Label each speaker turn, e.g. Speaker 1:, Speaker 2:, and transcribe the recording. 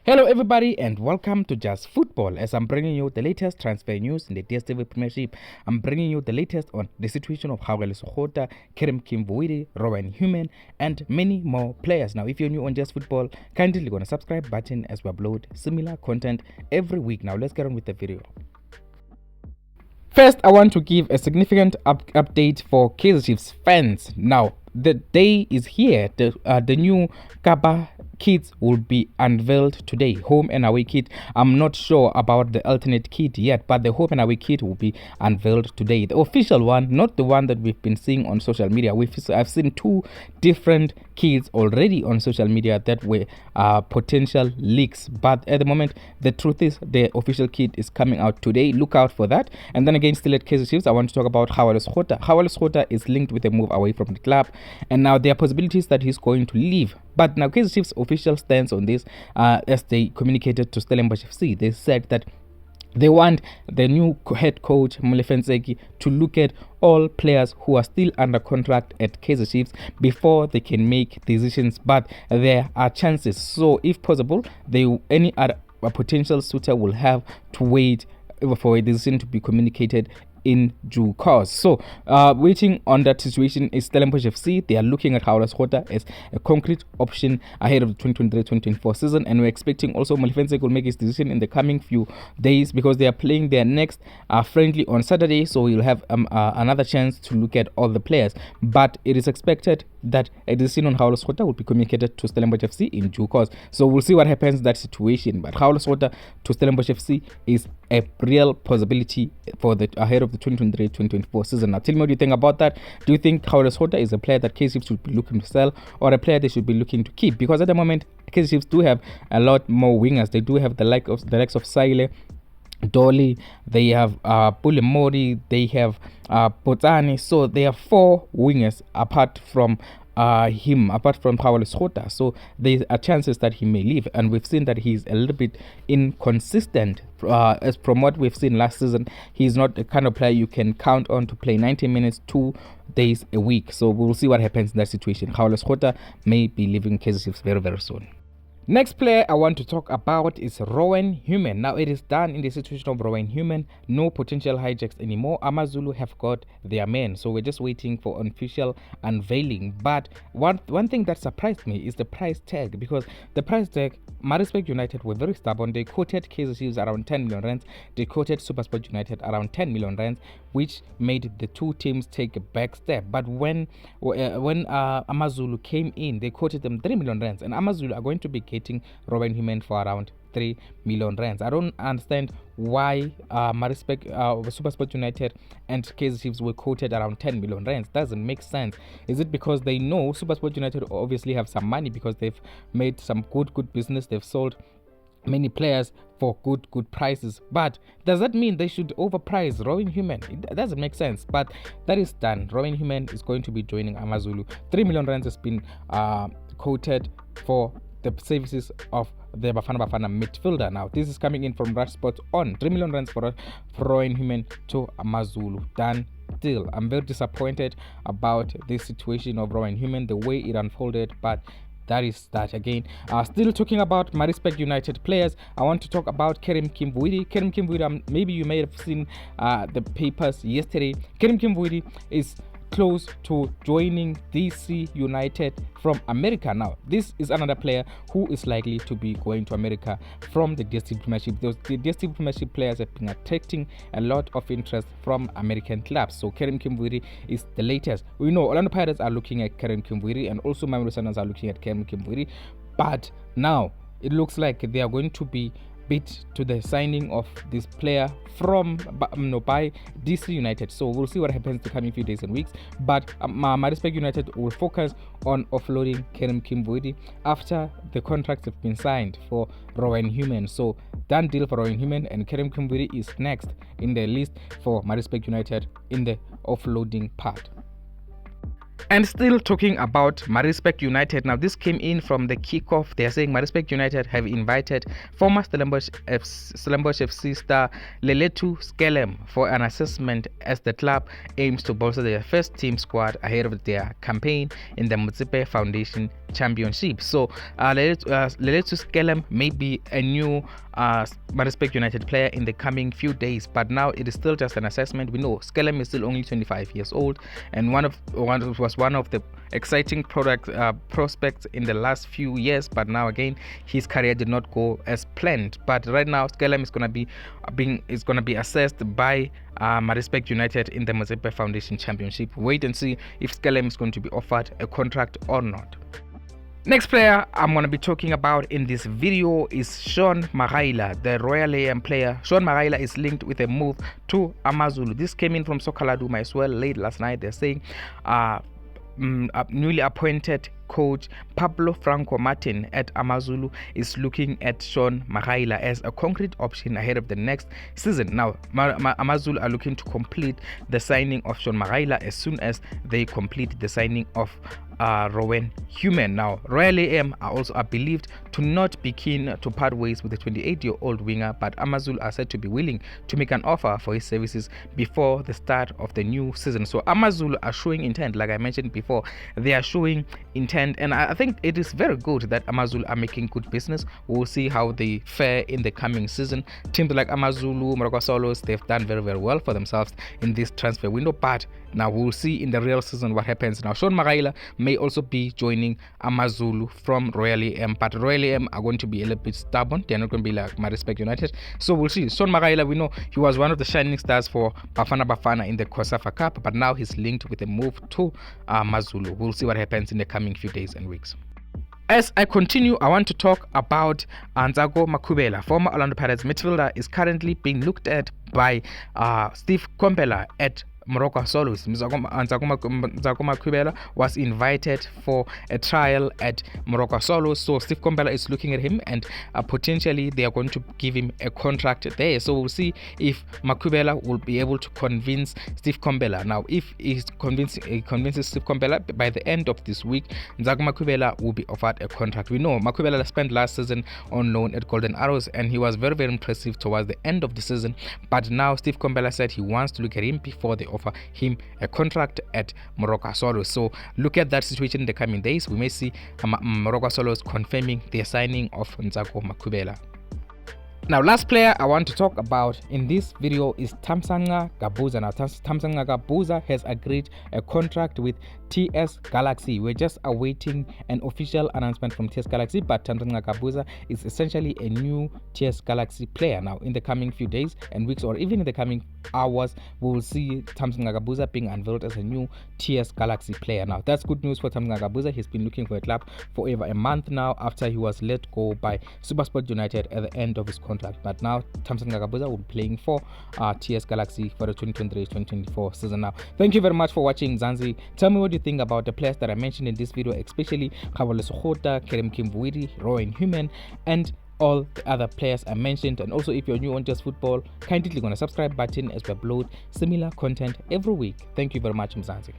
Speaker 1: Hello everybody and welcome to Just Football. As I'm bringing you the latest transfer news in the DStv Premiership, I'm bringing you the latest on the situation of Kgaogelo Sekgotha, Kimvuidi, Rowan Human and many more players. Now if you're new on Just Football, kindly click on the subscribe button as we upload similar content every week. Now let's get on with the video. First, I want to give a significant update for KaizerChiefs fans. Now the day is here. The new Kaba kits will be unveiled today, home and away kit. I'm not sure about the alternate kit yet, but the home and away kit will be unveiled today, the official one, not the one that we've been seeing on social media. I've seen two different kits already on social media that were potential leaks, but at the moment the truth is the official kit is coming out today. Look out for that. And then again, still at KaizerChiefs, I want to talk about Kgaogelo Sekgotha. Kgaogelo Sekgotha is linked with a move away from the club, and now there are possibilities that he's going to leave. But now KaizerChiefs official stance on this, as they communicated to Stellenbosch FC, they said that they want the new head coach Molefe to look at all players who are still under contract at KaizerChiefs before they can make decisions. But there are chances, so if possible, any other potential suitor will have to wait for a decision to be communicated in due course. So waiting on that situation is Stellenbosch FC. They are looking at Kgaogelo Sekgotha as a concrete option ahead of the 2023-2024 season, and we're expecting also Molefe will make his decision in the coming few days because they are playing their next friendly on Saturday, so he'll have another chance to look at all the players. But it is expected that a decision on Kgaogelo Sekgotha will be communicated to Stellenbosch FC in due course. So we'll see what happens in that situation. But Kgaogelo Sekgotha to Stellenbosch FC is a real possibility for the ahead of the 2023-2024 season. Now tell me what you think about that. Do you think Kgaogelo Sekgotha is a player that KaizerChiefs should be looking to sell, or a player they should be looking to keep? Because at the moment KaizerChiefs do have a lot more wingers. They do have the likes of Sile, Dolly, they have Pulemori, they have Potani. So they have four wingers apart from apart from Kgaogelo Sekgotha. So there are chances that he may leave, and we've seen that he's a little bit inconsistent. As from what we've seen last season, he's not the kind of player you can count on to play 90 minutes 2 days a week. So we'll see what happens in that situation. Kgaogelo Sekgotha may be leaving KaizerChiefs very, very soon. Next player I want to talk about is Rowan Human. Now it is done in the situation of Rowan Human. No potential hijacks anymore. Amazulu have got their men, so we're just waiting for an official unveiling. But one thing that surprised me is the price tag, because the price tag, Maritzburg United were very stubborn. They quoted KaizerChiefs around 10 million rands. They quoted Supersport United around 10 million rands, which made the two teams take a back step. But when Amazulu came in, they quoted them 3 million rands, and Amazulu are going to be getting Rowan Human for around 3 million rands. I don't understand why Maritzburg, Supersport United and KaizerChiefs were quoted around 10 million rands. Doesn't make sense. Is it because they know Supersport United obviously have some money because they've made some good business? They've sold many players for good prices, but does that mean they should overprice Rowan Human? It doesn't make sense. But that is done. Rowan Human is going to be joining Amazulu. 3 million rands has been quoted for the services of the Bafana midfielder. Now this is coming in from Rush Sports on 3 million rands for Rowan Human to Amazulu. Done deal. I'm very disappointed about this situation of Rowan Human, the way it unfolded, but that is that. Again, still talking about Maritzburg United players, I want to talk about Kimvuidi. Maybe you may have seen the papers yesterday. Kimvuidi is close to joining DC United from America. Now this is another player who is likely to be going to America from the DStv Premiership. The DStv Premiership players have been attracting a lot of interest from American clubs, so Kimvuidi is the latest. We know Orlando Pirates are looking at Kimvuidi, and also Mamelodi Sundowns are looking at Kimvuidi, but now it looks like they are going to be bit to the signing of this player from by DC United. So we'll see what happens the coming few days and weeks. But Maritzburg United will focus on offloading Kimvuidi after the contracts have been signed for Rowan Human. So done deal for Rowan Human, and Kimvuidi is next in the list for Maritzburg United in the offloading part. And still talking about Marispec United. Now, this came in from the kickoff. They are saying Marispec United have invited former Stellenbosch FC star Leletu Skelem for an assessment as the club aims to bolster their first team squad ahead of their campaign in the Motsepe Foundation Championship. So, Leletu Skelem may be a new Marispec United player in the coming few days, but now it is still just an assessment. We know Skelem is still only 25 years old and was one of the exciting prospects in the last few years, but now again his career did not go as planned. But right now Skelem is going to be assessed by Marispec United in the Motsepe Foundation Championship. Wait and see if Skelem is going to be offered a contract or not. Next player I'm going to be talking about in this video is Shaun Magaila, the Royal AM player. Shaun Magaila is linked with a move to Amazulu. This came in from Sokaladuma as well late last night. They're saying newly appointed coach Pablo Franco Martin at Amazulu is looking at Shaun Magaila as a concrete option ahead of the next season. Now, Amazulu are looking to complete the signing of Shaun Magaila as soon as they complete the signing of Rowan Human. Now, Royal AM are believed to not be keen to part ways with the 28-year-old winger, but Amazulu are said to be willing to make an offer for his services before the start of the new season. So Amazulu are showing intent, like I mentioned before. They are showing intent, and I think it is very good that Amazulu are making good business. We'll see how they fare in the coming season. Teams like Amazulu, Morocco Solos, they've done very, very well for themselves in this transfer window, but now we'll see in the real season what happens. Now, Shaun Magaila may also be joining Amazulu from Royal AM, but Royal AM are going to be a little bit stubborn. They're not going to be like Marispec United. So we'll see. Shaun Magaila, we know he was one of the shining stars for Bafana in the Kosafa Cup, but now he's linked with a move to Amazulu. We'll see what happens in the coming few days and weeks. As I continue, I want to talk about Ntsako Makhubela. Former Orlando Pirates midfielder is currently being looked at by Steve Komphela at Morocco Solos. Ntsako Makhubela was invited for a trial at Morocco Solos, so Steve Komphela is looking at him, and potentially they are going to give him a contract there. So we'll see if Makhubela will be able to convince Steve Komphela. Now, if he convinces Steve Komphela by the end of this week, Ntsako Makhubela will be offered a contract. We know Makhubela spent last season on loan at Golden Arrows, and he was very, very impressive towards the end of the season. But now Steve Komphela said he wants to look at him before they offer him a contract at Morocco Solos. So look at that situation in the coming days. We may see Morocco Solos confirming their signing of Ntsako Makhubela. Now, last player I want to talk about in this video is Thamsanqa Gabuza. Now, Thamsanqa Gabuza has agreed a contract with TS Galaxy. We're just awaiting an official announcement from TS Galaxy, but Thamsanqa Gabuza is essentially a new TS Galaxy player. Now, in the coming few days and weeks, or even in the coming hours, we will see Thamsanqa Gabuza being unveiled as a new TS Galaxy player. Now, that's good news for Thamsanqa Gabuza. He's been looking for a club for over a month now after he was let go by Supersport United at the end of his contract. But now Thamsanqa Gabuza will be playing for TS Galaxy for the 2023-2024 season. Now, thank you very much for watching, Zanzi. Tell me what you think about the players that I mentioned in this video, especially Kgaogelo Sekgotha, Kimvuidi, Rowan Human, and all the other players I mentioned. And also, if you're new on Just Football, kindly click on the subscribe button as we upload similar content every week. Thank you very much, Mzanzi.